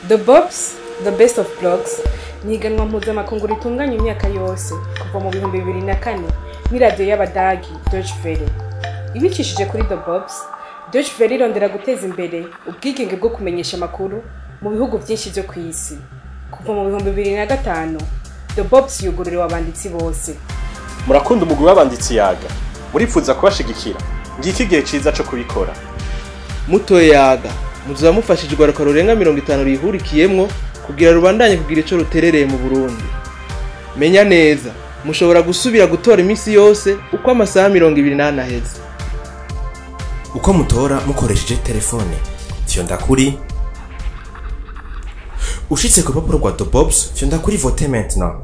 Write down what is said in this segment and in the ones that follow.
The Bobs, the best of blogs, ni iganwa mpuzamakungu ritunganya imyaka yose kuva mu 2004 ni radio y'Abadagi Deutsche Welle. Ibicishije kuri The Bobs, Deutsche Welle irondera guteza imbere ubwigenge bwo kumenyesha amakuru mu bihugu byinshi byo kw'isi. Kuva mu 2005, The Bobs yugururiwe abanditsi bose. Murakunda umugwi w'abanditsi yaga, muripfuza kubashigikira, ngiki gihe ciza cyo kubikora. Mutoye yaga, muzoba mufashijwe ariko rurenga 50 rihurikiyemwo kugira rubandanye kugira ico ruterereye mu Burundi. Menya neza, mushobora gusubira gutora imisi yose uko amasaha 28 aheze. Uko mutora mukoresheje telefone. Fyonda kuri ushitse ku rupapuro rwa The Bobs, fyonda kuri voter maintenant.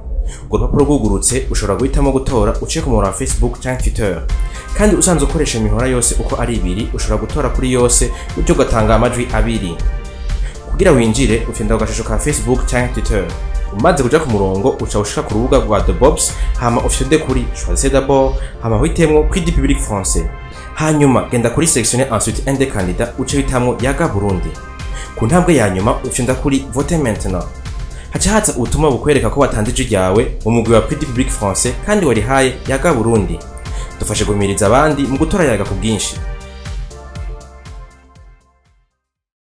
Urwo rupapuro rwugurutse ushobora guhitamo gutora uciye ku murongo wa Facebook cyangwa Twitter. Kandi usanzwe ukoresha imihora yose uko ari ibiri ushobora gutora kuri yose utyo gatanga amajwi abiri. Kugira winjire ufyonda ugashusho ka Facebook cyangwa Twitter. Umaze kuja ku murongo uca ushika ku rubuga rwa The Bobs, hama ufyonde kuri choisir d'abord, hama witemwo Prix Public Français. Hanyuma genda kuri sélectionner ensuite un des candidats uce witamwo yaga Burundi. Ku ntambwe ya nyuma ufyonda kuri voter maintenant. Haca haza ubutumwa bukwereka ko watandije ryawe mu mugwi wa Prix Public Français kandi wari haye yaga Burundi. Dufashe gumiriza abandi mu gutora yaga ku bwinshi.